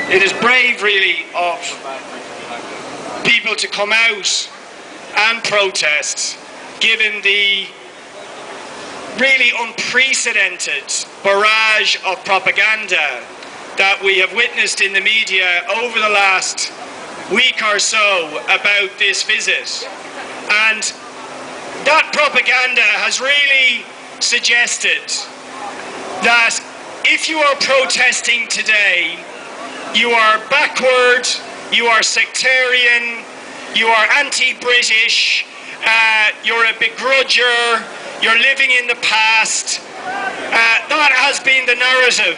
It is brave, really, of people to come out and protest, given the really unprecedented barrage of propaganda that we have witnessed in the media over the last week or so about this visit. And that propaganda has really suggested that if you are protesting today, you are backward, you are sectarian, you are anti-British, you're a begrudger, you're living in the past. That has been the narrative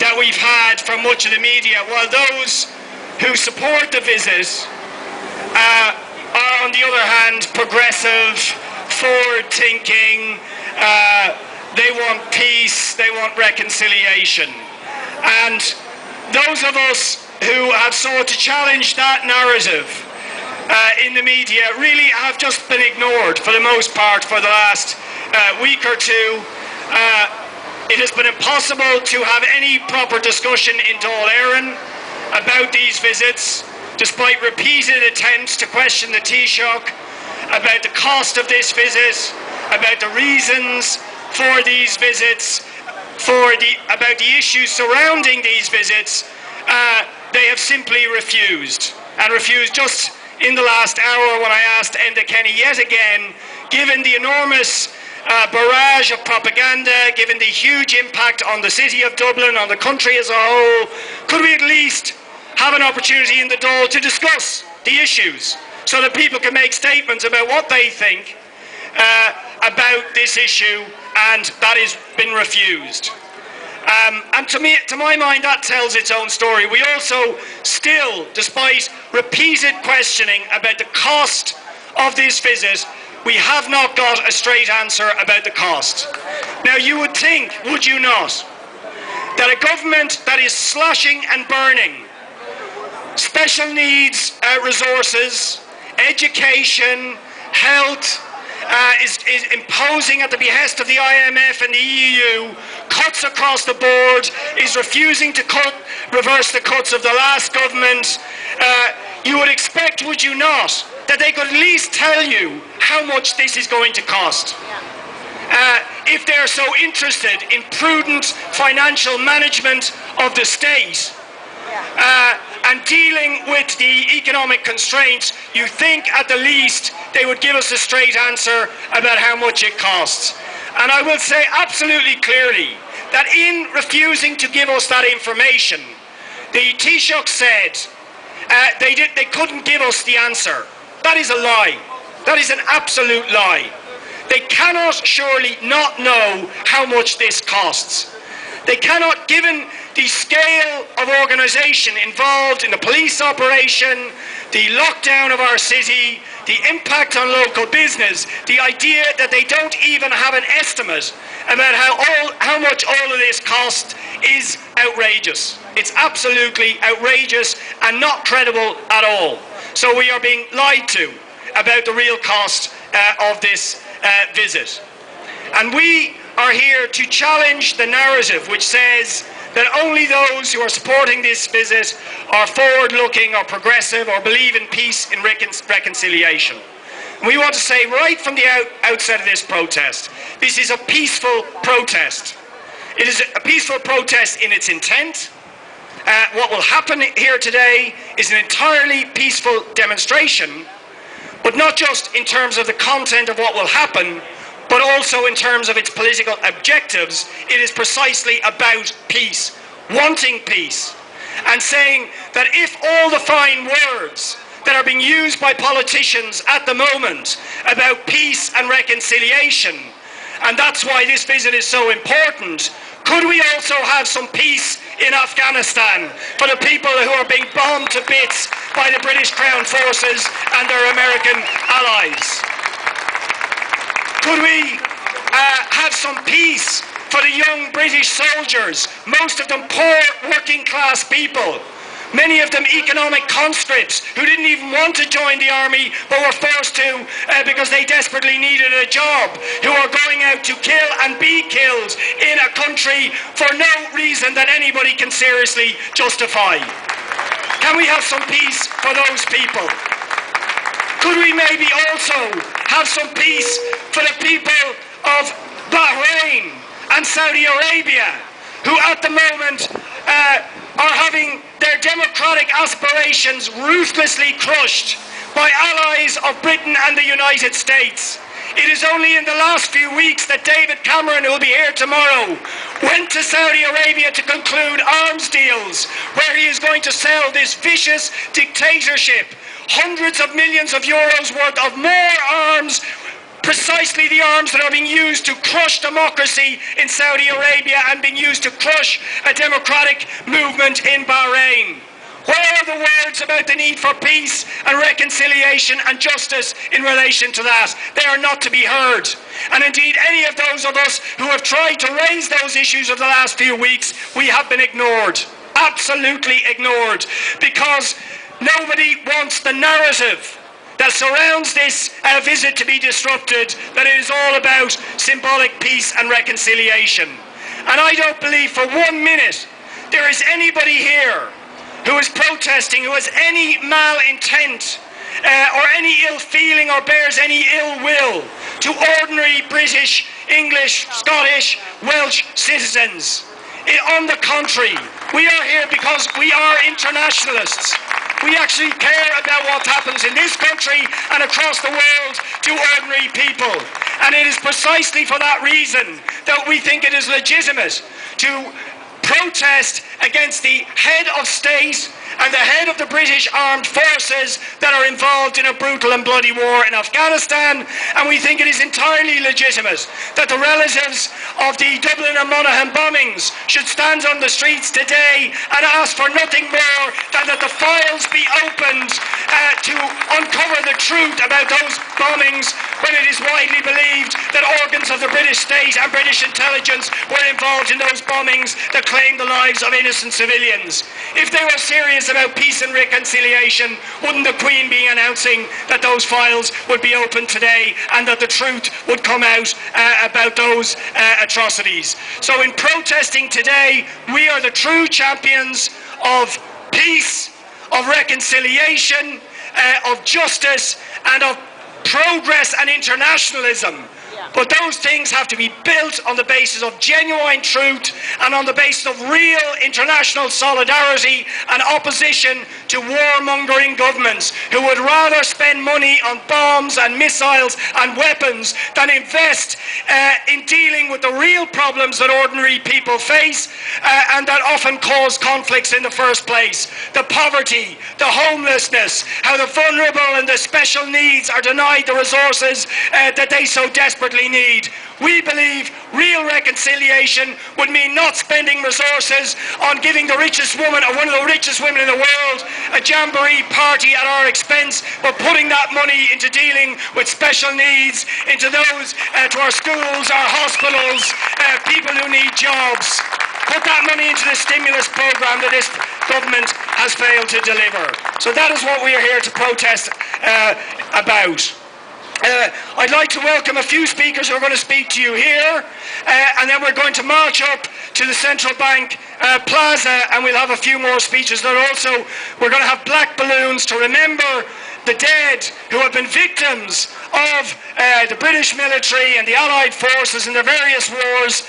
that we've had from much of the media, while those who support the visit are, on the other hand, progressive, forward-thinking, they want peace, they want reconciliation. And those of us who have sought to challenge that narrative in the media really have just been ignored for the most part for the last week or two. It has been impossible to have any proper discussion in Dáil Éireann about these visits, despite repeated attempts to question the Taoiseach about the cost of this visit, about the reasons for these visits, about the issues surrounding these visits. They have simply refused, and refused just in the last hour when I asked Enda Kenny yet again, given the enormous barrage of propaganda, given the huge impact on the city of Dublin, on the country as a whole, could we at least have an opportunity in the Dáil to discuss the issues so that people can make statements about what they think about this issue, and that has been refused. And to my mind, that tells its own story. We also still, despite repeated questioning about the cost of this visit, we have not got a straight answer about the cost. Now, you would think, would you not, that a government that is slashing and burning special needs resources, education, health, is imposing at the behest of the IMF and the EU, cuts across the board, is refusing to reverse the cuts of the last government, you would expect, would you not, that they could at least tell you how much this is going to cost. If they're so interested in prudent financial management of the state, and dealing with the economic constraints, you think at the least they would give us a straight answer about how much it costs. And I will say absolutely clearly that in refusing to give us that information, the Taoiseach said they couldn't give us the answer. That is a lie. That is an absolute lie. They cannot surely not know how much this costs. They cannot, given the scale of organisation involved in the police operation, the lockdown of our city, the impact on local business, the idea that they don't even have an estimate about how much all of this costs is outrageous. It's absolutely outrageous and not credible at all. So we are being lied to about the real cost of this visit. And we are here to challenge the narrative which says that only those who are supporting this visit are forward-looking or progressive or believe in peace and reconciliation. We want to say right from the outset of this protest, this is a peaceful protest. It is a peaceful protest in its intent. What will happen here today is an entirely peaceful demonstration, but not just in terms of the content of what will happen, but also in terms of its political objectives. It is precisely about peace, wanting peace, and saying that if all the fine words that are being used by politicians at the moment about peace and reconciliation, and that's why this visit is so important, could we also have some peace in Afghanistan for the people who are being bombed to bits by the British Crown Forces and their American allies? Could we have some peace for the young British soldiers, most of them poor working class people, many of them economic conscripts who didn't even want to join the army but were forced to because they desperately needed a job, who are going out to kill and be killed in a country for no reason that anybody can seriously justify? Can we have some peace for those people? Could we maybe also have some peace for the people of Bahrain and Saudi Arabia, who at the moment are having their democratic aspirations ruthlessly crushed by allies of Britain and the United States? It is only in the last few weeks that David Cameron, who will be here tomorrow, went to Saudi Arabia to conclude arms deals where he is going to sell this vicious dictatorship hundreds of millions of euros worth of more arms, precisely the arms that are being used to crush democracy in Saudi Arabia and being used to crush a democratic movement in Bahrain. Where are the words about the need for peace and reconciliation and justice in relation to that? They are not to be heard. And indeed, any of those of us who have tried to raise those issues over the last few weeks, we have been ignored. Absolutely ignored. Because nobody wants the narrative that surrounds this visit to be disrupted, that it is all about symbolic peace and reconciliation. And I don't believe for 1 minute there is anybody here who is protesting, who has any malintent or any ill feeling or bears any ill will to ordinary British, English, Scottish, Welsh citizens. On the contrary, we are here because we are internationalists. We actually care about what happens in this country and across the world to ordinary people. And it is precisely for that reason that we think it is legitimate to protest against the head of state and the head of the British armed forces that are involved in a brutal and bloody war in Afghanistan. And we think it is entirely legitimate that the relatives of the Dublin and Monaghan bombings should stand on the streets today and ask for nothing more than that the files be opened to uncover the truth about those bombings, when it is widely believed that organs of the British state and British intelligence were involved in those bombings that claimed the lives of innocent civilians. If they were serious about peace and reconciliation, wouldn't the Queen be announcing that those files would be opened today and that the truth would come out about those atrocities? So in protesting today, we are the true champions of peace, of reconciliation, of justice, and of progress and internationalism. But those things have to be built on the basis of genuine truth and on the basis of real international solidarity and opposition to warmongering governments who would rather spend money on bombs and missiles and weapons than invest in dealing with the real problems that ordinary people face and that often cause conflicts in the first place. The poverty, the homelessness, how the vulnerable and the special needs are denied the resources that they so desperately need. We believe real reconciliation would mean not spending resources on giving the richest woman, or one of the richest women in the world, a jamboree party at our expense, but putting that money into dealing with special needs, into those, to our schools, our hospitals, people who need jobs. Put that money into the stimulus program that this government has failed to deliver. So that is what we are here to protest about. I'd like to welcome a few speakers who are going to speak to you here, and then we're going to march up to the Central Bank Plaza, and we'll have a few more speeches there also. We're going to have black balloons to remember the dead who have been victims of the British military and the Allied forces in their various wars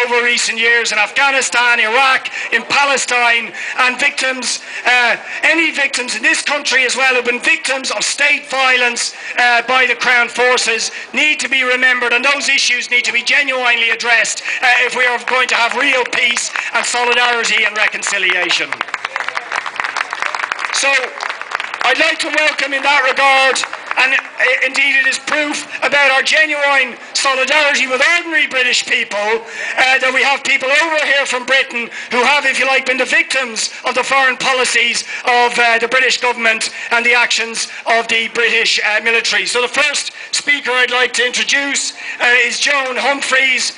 over recent years in Afghanistan, Iraq, in Palestine, and victims, any victims in this country as well who have been victims of state violence by the Crown forces need to be remembered, and those issues need to be genuinely addressed if we are going to have real peace and solidarity and reconciliation. So I'd like to welcome in that regard, and indeed it is proof about our genuine solidarity with ordinary British people, that we have people over here from Britain who have, if you like, been the victims of the foreign policies of the British government and the actions of the British military. So the first speaker I'd like to introduce is Joan Humphreys,